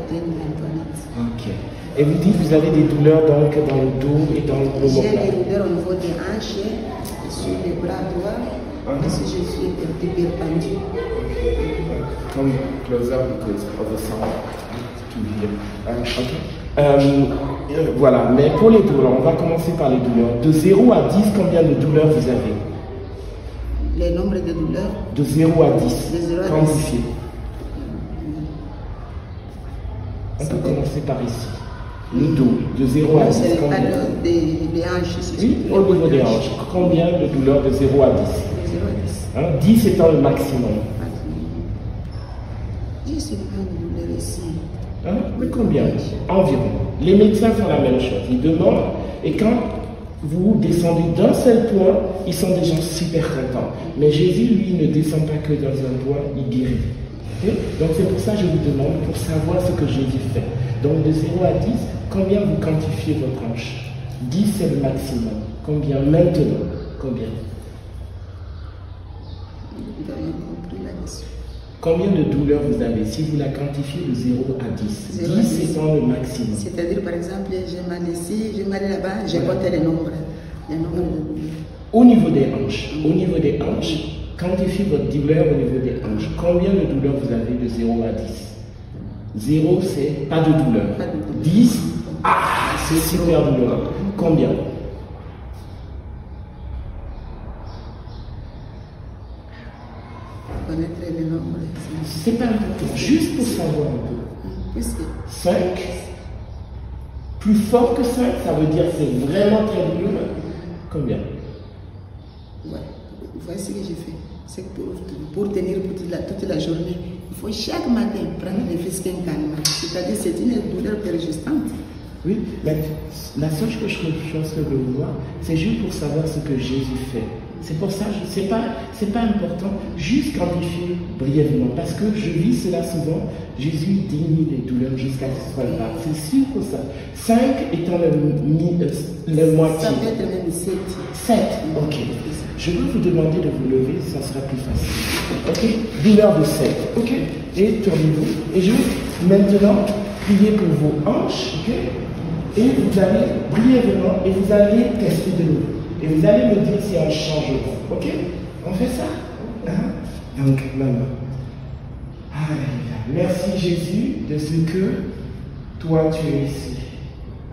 protéines Antoinette. Ok. Et vous dites que vous avez des douleurs donc dans le dos et dans le J'ai plat. des douleurs au niveau des hanches, sur les bras droits, parce que je suis hypertendue. Come closer because of the sound to hear. Voilà, mais pour les douleurs, on va commencer par les douleurs. De 0 à 10, combien de douleurs vous avez? Les nombres de douleurs? De 0 à 10. De 0 à 10. Quantifié. On peut commencer par ici. Le dos, de 0 à 10. C'est Combien? des hanches. Oui, au niveau des hanches. Combien de douleurs de 0 à 10? De 0 à 10. 10 étant le maximum. J'ai seulement une douleur ici. Mais combien? Environ. Les médecins font la même chose. Ils demandent, et quand vous descendez d'un seul point, ils sont déjà super contents. Mais Jésus, lui, ne descend pas que dans un point, il guérit. Okay? Donc c'est pour ça que je vous demande, pour savoir ce que Jésus fait. Donc de 0 à 10, combien vous quantifiez votre hanche? 10 c'est le maximum. Combien maintenant? Combien? Vous avez compris là-dessus. Combien de douleurs vous avez si vous la quantifiez de 0 à 10? 10 étant le maximum. C'est-à-dire, par exemple, j'ai mal ici, j'ai mal là-bas, j'ai compté les nombres. Les nombres de douleurs. Au niveau des hanches, quantifiez votre douleur au niveau des hanches. Combien de douleurs vous avez de 0 à 10? 0, c'est pas de douleur. 10, c'est super douloureux. Combien? Connaître les nombres. C'est pas important, juste pour savoir un peu. 5. Plus fort que 5, ça veut dire que c'est vraiment très douloureux. Combien? Ouais. Voici ce que j'ai fait. C'est pour tenir toute la journée. Il faut chaque matin prendre des fisquins calmants. C'est-à-dire c'est une douleur persistante. Oui, mais la seule chose que je veux voir, c'est juste pour savoir ce que Jésus fait. C'est pour ça, c'est pas important, juste quantifier brièvement, parce que je vis cela souvent, Jésus diminue les douleurs jusqu'à ce que ce soit là. C'est sûr que ça. 5 étant le moitié. Ça peut être même 7. 7, ok. Je vais vous demander de vous lever, ça sera plus facile. Ok, douleur de 7, ok. Et tournez-vous. Et je vais maintenant prier pour vos hanches, ok. Et vous allez brièvement, et vous allez tester de nouveau. Et vous allez me dire s'il y a un changement. Ok? On fait ça? Donc, maman. Alléluia. Merci Jésus de ce que toi tu es ici.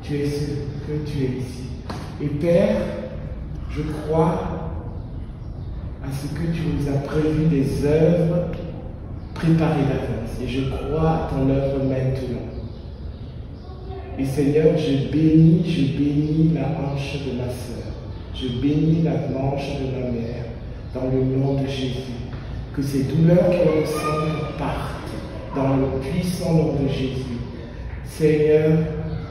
Tu es ce que tu es ici. Et Père, je crois à ce que tu nous as prévu des œuvres préparées d'avance. Et je crois à ton œuvre maintenant. Et Seigneur, je bénis la hanche de ma sœur. Je bénis la hanche de ma mère dans le nom de Jésus. Que ces douleurs qu'elle ressent partent dans le puissant nom de Jésus. Seigneur,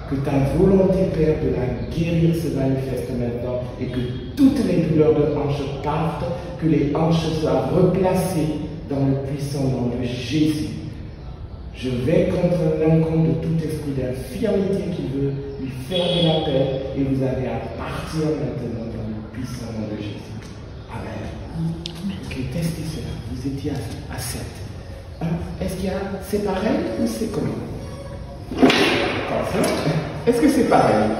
que ta volonté, Père, de la guérir se manifeste maintenant et que toutes les douleurs de hanche partent, que les hanches soient replacées dans le puissant nom de Jésus. Je vais contre l'encontre de tout esprit d'infirmité qui veut lui faire de la paix et vous avez à partir maintenant dans le puissant nom de Jésus. Amen. Ok, testez cela. Vous étiez à 7. Est-ce qu'il y a... C'est pareil ou c'est comment? Est-ce que c'est pareil?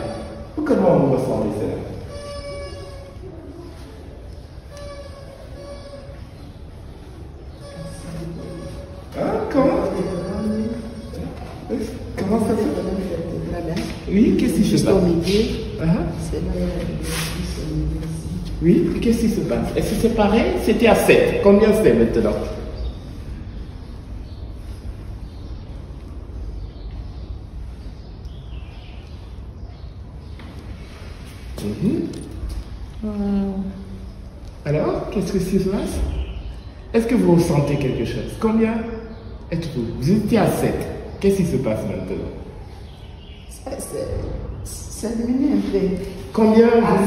Ou comment vous ressentez cela? Comment ça se fait? Oui, qu'est-ce qui se passe? Oui, qu'est-ce qui se passe? Est-ce que c'est pareil? C'était à 7. Combien c'est maintenant? Alors, qu'est-ce que se passe? Est-ce que vous ressentez quelque chose? Combien êtes-vous? Vous étiez à 7. Qu'est-ce qui se passe maintenant? Ça diminue un peu. Combien? À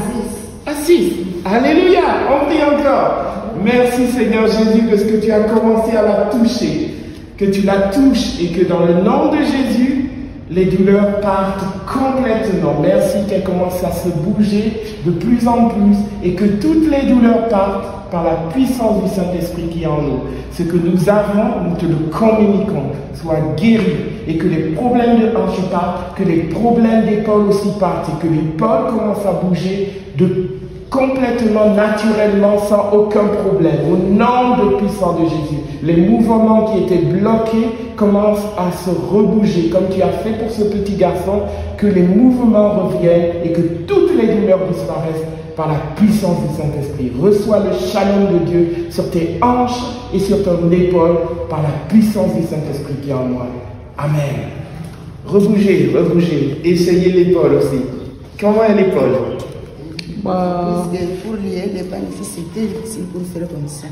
6. À 6. Alléluia. On prie encore. Merci Seigneur Jésus de ce que tu as commencé à la toucher. Que tu la touches et que dans le nom de Jésus, les douleurs partent complètement. Merci qu'elles commencent à se bouger de plus en plus et que toutes les douleurs partent par la puissance du Saint-Esprit qui est en nous. Ce que nous avons, nous te le communiquons, soit guéri et que les problèmes de hanche partent, que les problèmes d'épaule aussi partent et que l'épaule commence à bouger complètement naturellement sans aucun problème. Au nom puissant de Jésus, les mouvements qui étaient bloqués commencent à se rebouger comme tu as fait pour ce petit garçon, que les mouvements reviennent et que toutes les douleurs disparaissent par la puissance du Saint-Esprit. Reçois le shalom de Dieu sur tes hanches et sur ton épaule par la puissance du Saint-Esprit qui est en moi. Amen. Rebougez, rebougez. Essayez l'épaule aussi. Comment est l'épaule? Parce que pour lier les balles, c'était difficile pour faire comme ça.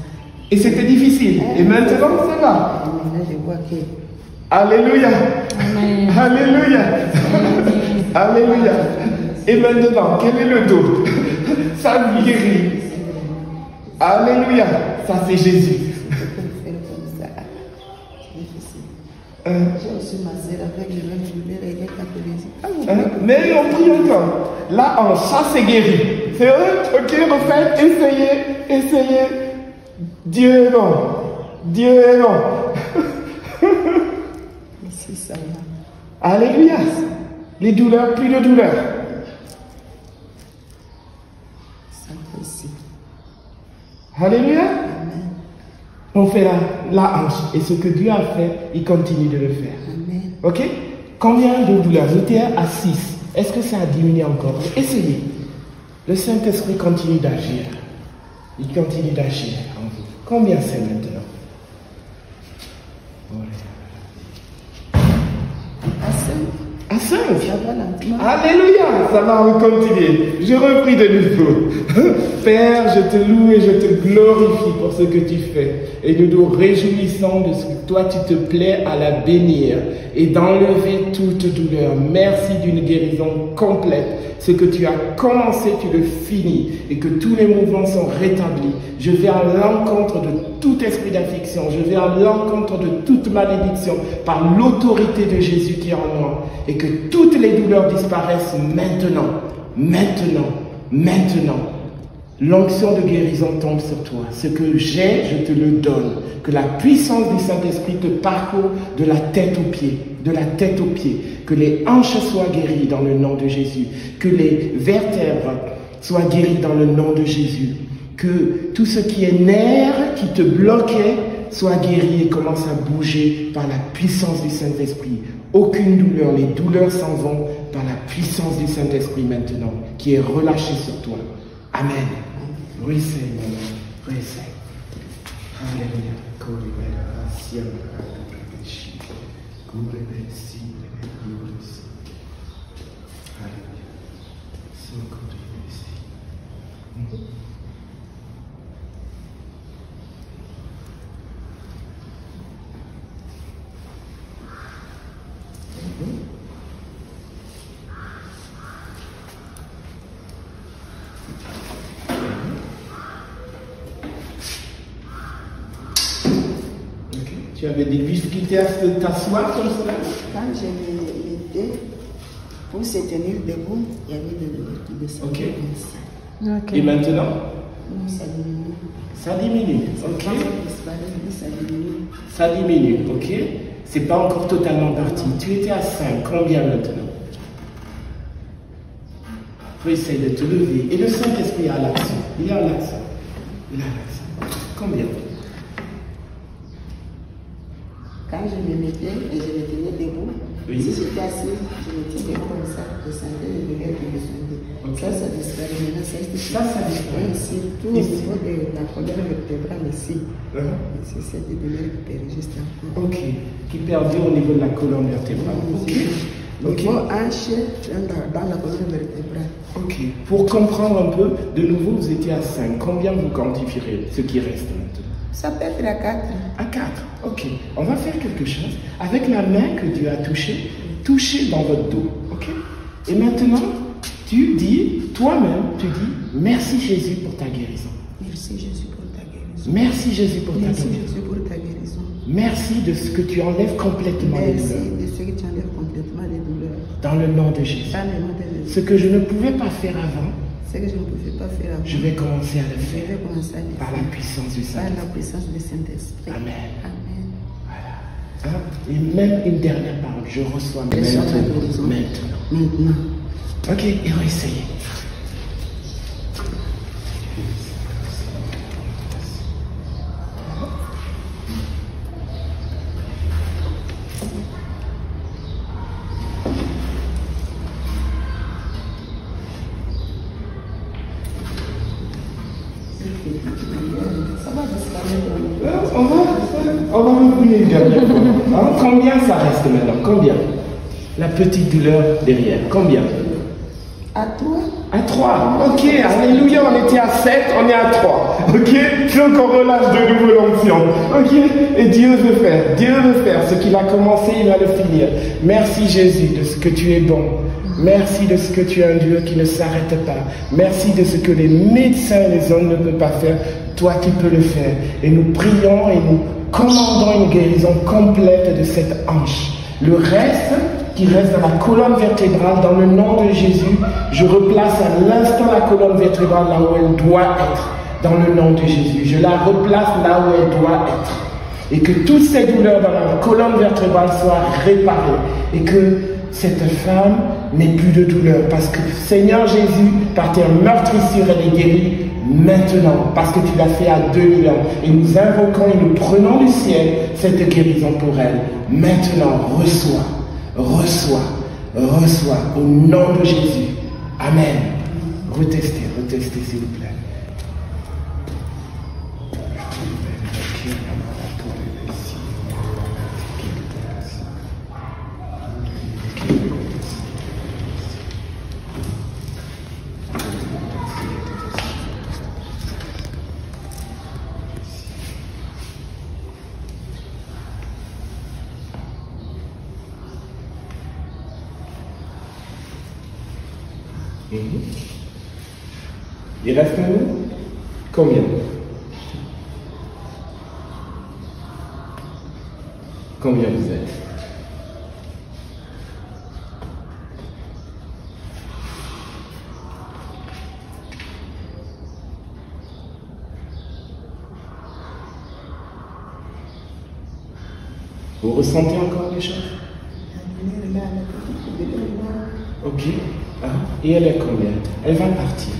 Et c'était difficile. Et maintenant, ça va. Maintenant, je vois que... Alléluia. Amen. Alléluia. Alléluia. Et maintenant, quel est le dos? Ça guérit. Alléluia. Ça, c'est Jésus. J'ai aussi ma sœur avec les mêmes douleurs et les catholiques. Mais on prie encore. Là, en ça, c'est guéri. C'est vrai? Ok, refaites, essayez. Dieu est bon. Dieu est bon. Ici, ça va. Alléluia. Les douleurs, plus de douleurs. Ça va aussi. Alléluia. Amen. On fait la hanche. Et ce que Dieu a fait, il continue de le faire. Amen. Ok? Combien de douleurs? J'étais à 6. Est-ce que ça a diminué encore? Essayez. Le Saint-Esprit continue d'agir. Il continue d'agir en vous. Combien c'est maintenant? À 5. Ça va lentement. Alléluia, ça va continuer. Je repris de nouveau. Père, je te loue et je te glorifie pour ce que tu fais. Et nous nous réjouissons de ce que toi tu te plais à la bénir et d'enlever toute douleur. Merci d'une guérison complète. Ce que tu as commencé, tu le finis et que tous les mouvements sont rétablis. Je vais à l'encontre de tout esprit d'affliction. Je vais à l'encontre de toute malédiction par l'autorité de Jésus qui est en moi. Et que toutes les douleurs disparaissent maintenant. Maintenant. Maintenant. L'onction de guérison tombe sur toi. Ce que j'ai, je te le donne. Que la puissance du Saint-Esprit te parcourt de la tête aux pieds. De la tête aux pieds. Que les hanches soient guéries dans le nom de Jésus. Que les vertèbres soient guéries dans le nom de Jésus. Que tout ce qui est nerf qui te bloquait soit guéri et commence à bouger par la puissance du Saint-Esprit. Aucune douleur, les douleurs s'en vont par la puissance du Saint-Esprit maintenant, qui est relâchée sur toi. Amen. Receive, receive. Alléluia. Tu avais des difficultés à t'asseoir comme cela? Quand je m'étais pour se tenir debout, il y avait des douleurs qui descendaient comme ça. Okay. Et maintenant? Non, ça diminue. Ça diminue, ok. Quand ça disparaît, ça diminue. Ça diminue, ok. C'est pas encore totalement parti. Tu étais à 5, combien maintenant? Faut essayer de te lever. Et le Saint-Esprit a l'action. Il a l'action. Il a l'action. Combien? Quand je me mettais et je me tenais debout, oui. Si j'étais assis, je me tenais comme ça, je sentais les douleurs qui descendaient. Okay. Ça disparaît. Maintenant, ça disparaît. Surtout au niveau de la colonne vertébrale ici. Ici, c'est des douleurs qui persistent encore. Ok. Qui perdurent au niveau de la colonne vertébrale. Ok. Okay. Niveau hanche dans la colonne vertébrale. Ok. Pour comprendre un peu, de nouveau, vous étiez à 5. Combien vous quantifierez ce qui reste maintenant? Ça peut être à 4. À 4, ok. On va faire quelque chose. Avec la main que Dieu a touchée, touchez dans votre dos, ok. Et maintenant, tu dis, toi-même, tu dis, merci Jésus pour ta guérison. Merci Jésus pour ta guérison. Merci Jésus pour ta guérison. Merci Jésus pour ta guérison. Merci de ce que tu enlèves complètement les douleurs. Merci de ce que tu enlèves complètement les douleurs. Dans le nom de Jésus. Dans le nom de Jésus. Ce que je ne pouvais pas faire avant, ce que je ne pouvais pas faire avant, je vais commencer à le faire. Je vais commencer à le faire. Par la puissance du Saint-Esprit. Par la puissance du Saint-Esprit. Amen. Amen. Voilà. Hein? Et même une dernière parole, je reçois maintenant. Ok, et on va essayer. On va revenir une dernière fois. Hein? Combien ça reste maintenant? Combien? La petite douleur derrière. Combien? À 3. À 3. Ok, alléluia, on était à 7, on est à 3. Ok, donc on relâche de nouveau l'onction. Ok, et Dieu veut faire. Ce qu'il a commencé, il va le finir. Merci Jésus de ce que tu es bon. Merci de ce que tu es un Dieu qui ne s'arrête pas. Merci de ce que les médecins et les hommes ne peuvent pas faire. Toi qui peux le faire. Et nous prions et nous commandons une guérison complète de cette hanche. Le reste qui reste dans la colonne vertébrale, dans le nom de Jésus, je replace à l'instant la colonne vertébrale là où elle doit être, dans le nom de Jésus. Je la replace là où elle doit être. Et que toutes ces douleurs dans la colonne vertébrale soient réparées. Et que cette femme n'ait plus de douleur. Parce que Seigneur Jésus, par tes meurtrissures, elle est guérie maintenant. Parce que tu l'as fait à 2000 ans. Et nous invoquons et nous prenons du ciel cette guérison pour elle. Maintenant, reçois. Reçois au nom de Jésus. Amen. Retestez s'il vous plaît. Il reste un nous? Combien? Combien vous êtes? Vous ressentez encore des choses? Ok. Ah, et elle est combien? Elle va partir.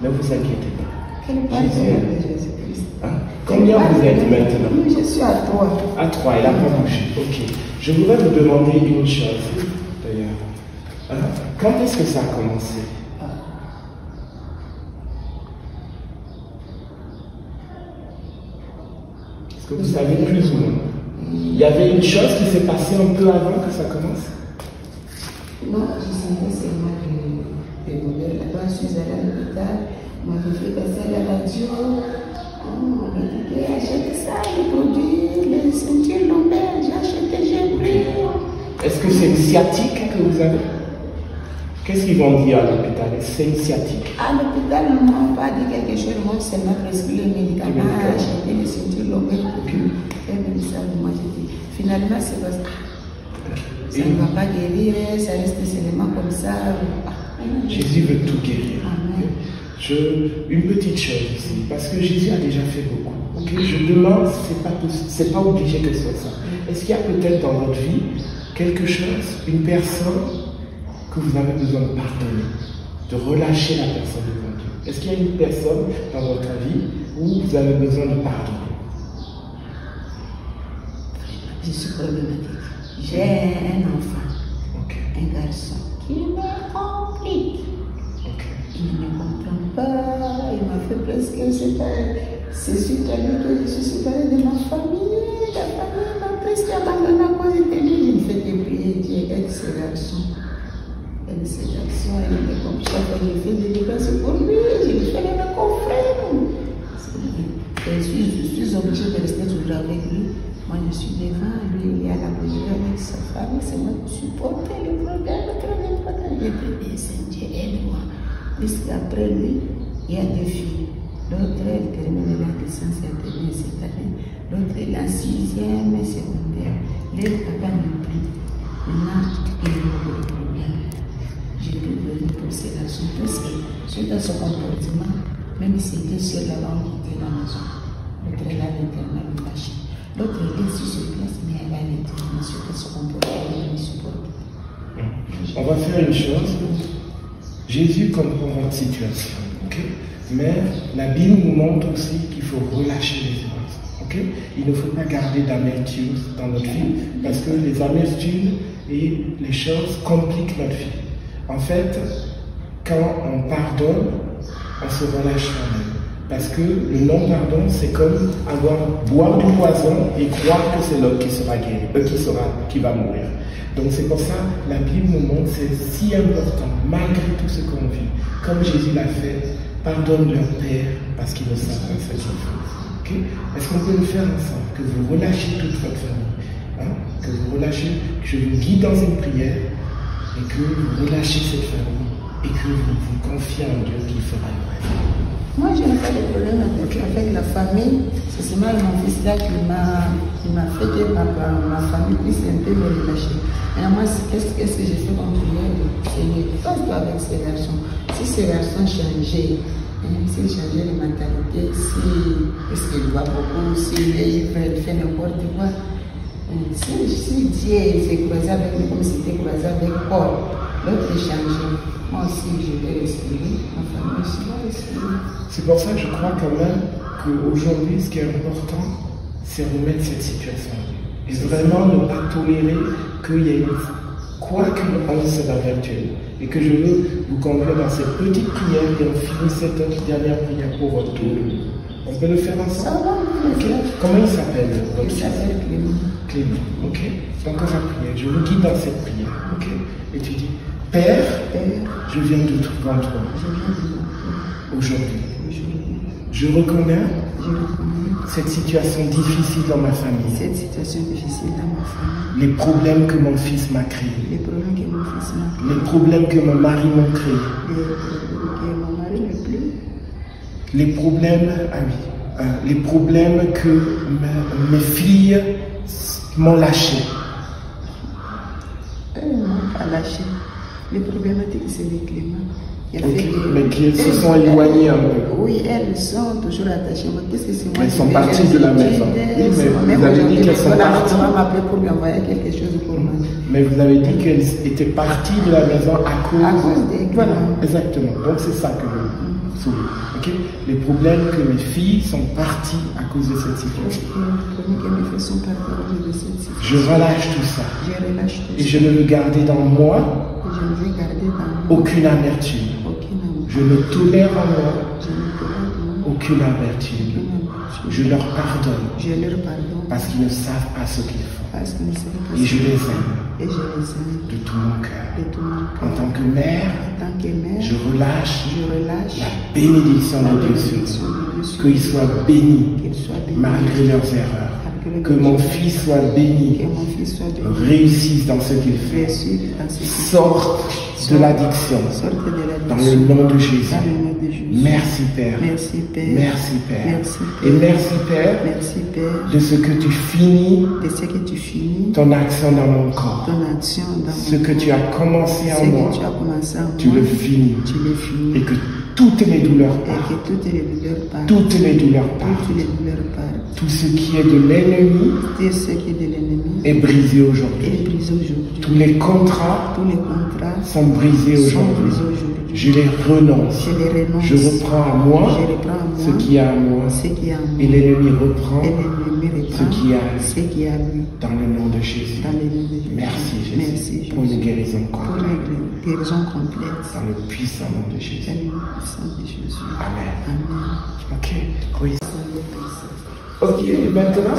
Ne vous inquiétez pas. Jésus-Christ. Ah, combien vous êtes maintenant? Je suis à 3. À 3, elle n'a pas bougé. Ok. Je voudrais vous demander une chose. D'ailleurs. Ah, quand est-ce que ça a commencé? Est-ce que vous savez plus ou moins? Il y avait une chose qui s'est passée un peu avant que ça commence? Non, je sentais seulement des douleurs. Là-bas, je suis allée à l'hôpital. On m'a fait passer à la radio. On m'a dit achète ça, les produits, les ceintures lombaires. J'ai acheté, j'ai pris. Est-ce que c'est une sciatique que vous avez? Qu'est-ce qu'ils vont dire à l'hôpital? C'est une sciatique. À l'hôpital, ils ne m'ont pas dit quelque chose. Moi, c'est m'a prescrit les médicaments, acheté les ceintures lombaires. Et me dit ça, moi, j'ai dit. Finalement, c'est parce que ça ne va pas guérir, ça reste seulement comme ça. Jésus veut tout guérir. Amen. Une petite chose ici, parce que Jésus a déjà fait beaucoup. Okay? Je demande, c'est pas obligé que ce soit ça. Est-ce qu'il y a peut-être dans votre vie quelque chose, une personne que vous avez besoin de pardonner, de relâcher la personne devant Dieu? Est-ce qu'il y a une personne dans votre vie où vous avez besoin de pardonner? Je suis problématique. J'ai un enfant, un garçon, qui me complique. Il ne me comprend pas, il m'a fait presque séparer. C'est suite à lui que je suis séparée de ma famille. La famille m'a presque abandonnée à cause de lui. Je ne fais que prier, Dieu aide ce garçon. Aide ce garçon, il me comprend. Chaque fois que je fais des dépenses pour lui, je lui fais mes confrères. Je suis obligée de rester toujours avec lui. Moi, je suis devant, lui, il est à la bougie avec sa femme, c'est moi qui supporte le problème, J'ai prié, Seigneur, aide-moi. Puisqu'après lui, il y a 2 filles. L'autre, elle termine la licence, elle termine cette année. L'autre, elle est en 6e secondaire. Les papa ne plus. Maintenant, il y a beaucoup de problèmes. J'ai pu venir pour ces garçons, parce que suite à son comportement, même si c'était seul là-bas, on quittait la maison. L'autre, elle a l'internat, le machin. L'autre est sur place, mais elle a une détermination qu'elle se comporte, elle me supporte. On va faire une chose. Jésus comprend votre situation, ok? Mais la Bible nous montre aussi qu'il faut relâcher les émotions, ok? Il ne faut pas garder d'amertume dans notre vie, parce que les amertumes et les choses compliquent notre vie. En fait, quand on pardonne, on se relâche soi-même. Parce que le non-pardon, c'est comme boire du poison et croire que c'est l'autre qui sera guéri, qui va mourir. Donc c'est pour ça la Bible nous montre c'est si important, malgré tout ce qu'on vit. Comme Jésus l'a fait, pardonne leur Père parce qu'ils ne savent pas ce qu'ils font. Okay? Est-ce qu'on peut le faire ensemble? Que vous relâchez toute votre famille, hein? Que vous relâchez, que je vous guide dans une prière et que vous relâchez cette famille et que vous vous confiez en Dieu qui fera le reste. Moi, je n'ai pas de problème avec la famille. C'est seulement mon fils là qui m'a fait que ma famille puisse un peu me relâcher. Et moi, qu'est-ce que j'ai fait comme prière? Seigneur, passe-toi avec ces garçons. Si ces garçons changeaient, s'ils changeaient de mentalité, est-ce qu'il voit beaucoup, s'il fait n'importe quoi. Si Dieu s'est croisé avec lui comme s'il était croisé avec Paul, l'autre est changé. Moi aussi, je vais respirer, ma famille aussi va respirer. C'est pour ça que je crois quand même qu'aujourd'hui, ce qui est important, c'est remettre cette situation. Et vraiment ne pas tolérer qu'il y ait quoi qu'on se d'avertume. Et que je veux vous conduire dans cette petite prière et on finit cette dernière prière pour votre tour. On peut le faire ensemble? Ça va, okay. Comment il s'appelle? Il s'appelle Clément. Clément, ok. Encore la prière. Je vous guide dans cette prière, ok. Et tu dis, Père, je viens de tout devant toi. Aujourd'hui, je reconnais cette situation difficile dans ma famille. Cette situation difficile dans ma famille. Les problèmes que mon fils m'a créés. Les problèmes que mon fils m'a créés. Les problèmes que mon mari m'a créés. Que mon mari n'est plus. Les problèmes, les problèmes que mes filles m'ont lâché. Elles ne m'ont pas lâché. Les problématiques, c'est les climats. Okay. Mais qui se sont éloignées un peu. Oui, elles sont toujours attachées. Qu'est-ce que c'est moi? Elles sont parties de la maison. Oui, mais vous avez dit qu'elles sont parties. On m'a appelé pour lui envoyer quelque chose pour moi. Mais vous avez dit qu'elles étaient parties de la maison à cause des... Voilà, exactement. Donc c'est ça que je souligne. Okay? Les problèmes que mes filles sont parties à cause de cette situation. Les problèmes que mes filles sont parties à cause de cette situation. Je relâche tout ça. Je relâche tout ça. Et je ne veux garder dans moi je ne veux garder dans moi aucune amertume. Je ne tolère en moi aucune amertume. Je leur pardonne. Parce qu'ils ne savent pas ce qu'ils font. Et je les aime. De tout mon cœur. En tant que mère, je relâche la bénédiction de Dieu sur eux. Qu'ils soient bénis malgré leurs erreurs. Que mon fils soit béni, réussisse dans ce qu'il fait, sorte de l'addiction, dans le nom de Jésus. Merci Père. Merci Père. Et merci Père de ce que tu finis ton action dans mon corps. Ce que tu as commencé en moi, tu le finis. Et que toutes les douleurs partent. Toutes les douleurs partent. Tout ce qui est de l'ennemi est brisé aujourd'hui. Tous les contrats sont brisés aujourd'hui. Je les renonce. Je reprends à moi ce qui est à moi. Et l'ennemi reprend ce qui est à lui. Dans le nom de Jésus. Merci Jésus pour une guérison complète. Dans le puissant nom de Jésus. Amen. Ok. Oui. Ok, et maintenant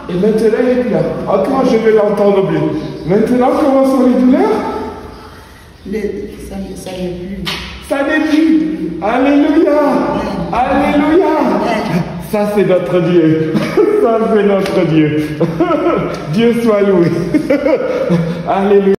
il est là. Comment je vais l'entendre bien? Maintenant, comment sont les douleurs? Ça n'est plus. Ça n'est plus. Alléluia. Alléluia. Ça, c'est notre Dieu. Ça, c'est notre Dieu. Dieu soit loué. Alléluia.